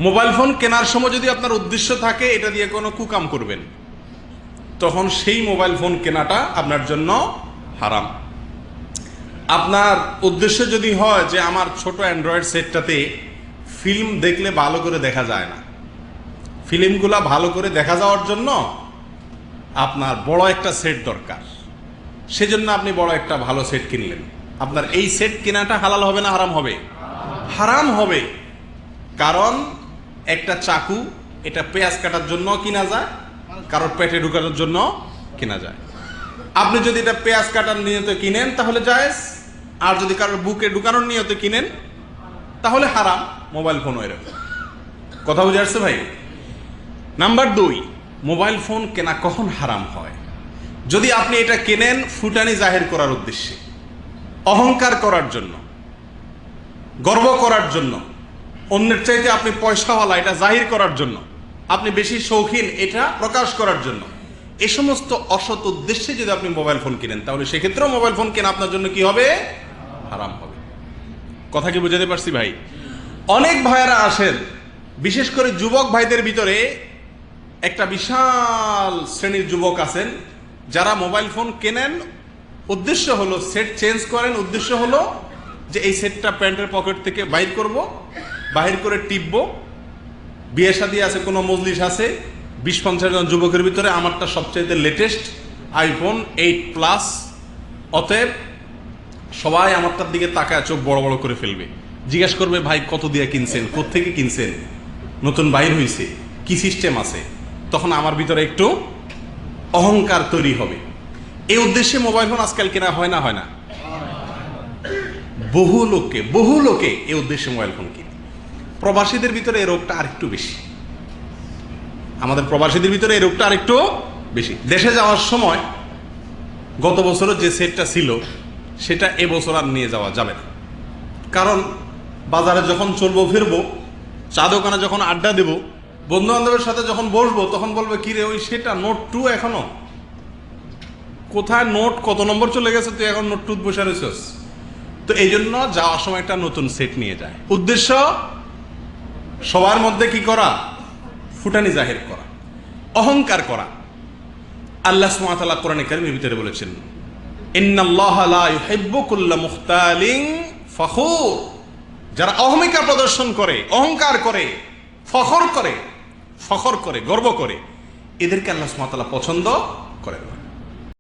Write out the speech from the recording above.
Mobile phone কেনার সময় যদি আপনার উদ্দেশ্য থাকে এটা দিয়ে কোনো কুকাম করবেন, তখন সেই মোবাইল ফোন কেনাটা আপনার জন্য হারাম। আপনার উদ্দেশ্য যদি হয় যে আমার ছোট অ্যান্ড্রয়েড সেটটাতে ফিল্ম দেখলে ভালো করে দেখা যায় না, ফিল্মগুলা ভালো করে দেখা যাওয়ার জন্য আপনার বড় একটা সেট দরকার, সেজন্য আপনি বড় একটা ভালো সেট কিনলেন। আপনার এই সেট কেনাটা হালাল হবে না হারাম হবে? হারাম হবে। কারণ একটা চাকু এটা পেঁয়াজ কাটার জন্য কিনা যায়, কারোর পেটে ঢুকানোর জন্য কিনা যায়। আপনি যদি এটা পেঁয়াজ কাটার নিয়তে কিনেন তাহলে জায়েজ, আর যদি কারোর বুকে ঢুকানোর নিয়তে কিনেন তাহলে হারাম। মোবাইল ফোন এরকম। কথা বুঝে আসছে ভাই? নাম্বার 2, মোবাইল ফোন কেনা কখন হারাম হয়? যদি আপনি এটা কেনেন ফুটানি জাহির করার উদ্দেশ্যে, অহংকার করার জন্য, গর্ব করার জন্য, অন্যের চাইতে আপনি পয়সাওয়ালা এটা জাহির করার জন্য, আপনি বেশি শৌখিন এটা প্রকাশ করার জন্য, এ সমস্ত অসৎ উদ্দেশ্যে যদি আপনি মোবাইল ফোন কিনেন তাহলে সেক্ষেত্রেও মোবাইল ফোন কেনা আপনার জন্য কি হবে? হারাম হবে। কথা কি বুঝাতে পারছি ভাই? অনেক ভাইয়েরা আসেন, বিশেষ করে যুবক ভাইদের ভিতরে একটা বিশাল শ্রেণীর যুবক আছেন যারা মোবাইল ফোন কেনেন, উদ্দেশ্য হলো সেট চেঞ্জ করেন, উদ্দেশ্য হলো যে এই সেটটা প্যান্টের পকেট থেকে বাইর করব, বাহির করে টিপবো, বিয়ে শাদী আছে, কোনো মজলিস আছে, 20-50 জন যুবকের ভিতরে আমারটা সবচাইতে লেটেস্ট আইফোন 8 প্লাস, অতএব সবাই আমারটার দিকে তাকায় চোখ বড় বড় করে ফেলবে, জিজ্ঞেস করবে ভাই কত দিয়ে কিনছেন, কোত্থেকে কিনছেন, নতুন বাইর হয়েছে, কি সিস্টেম আছে। তখন আমার ভিতরে একটু অহংকার তৈরি হবে। এই উদ্দেশ্যে মোবাইল ফোন আজকাল কেনা হয় না? হয় না? বহু লোকে এই উদ্দেশ্যে মোবাইল ফোন কিনে। প্রবাসীদের ভিতরে এই রোগটা আরেকটু বেশি, আমাদের প্রবাসীদের ভিতরে এই রোগটা আরেকটু বেশি। দেশে যাওয়ার সময় গত বছরও যে সেটটা ছিল সেটা এবছর আর নিয়ে যাওয়া যাবে না। কারণ বাজারে যখন চলবো ফিরবো, চা দোকানে যখন আড্ডা দেব, বন্ধু বান্ধবের সাথে যখন বসবো, তখন বলবে কি রে ওই সেটা নোট 2 এখনো কোথায়, নোট কত নম্বর চলে গেছে, তুই এখন নোট 2 বসে রয়েছিস। তো এই জন্য যাওয়ার সময় একটা নতুন সেট নিয়ে যায়। উদ্দেশ্য সবার মধ্যে কি করা? ফুটানি জাহির করা, অহংকার করা। আল্লাহ সুবহানাহু ওয়া তাআলা কোরআনে কারীমের ভিতরে বলেছেন, ইন্নাল্লাহা লা ইউহিব্বু কুল্লা মুখতালিন ফখুর। যারা অহমিকা প্রদর্শন করে, অহংকার করে, ফখর করে, গর্ব করে, এদেরকে আল্লাহ সুবহানাহু ওয়া তাআলা পছন্দ করেন না।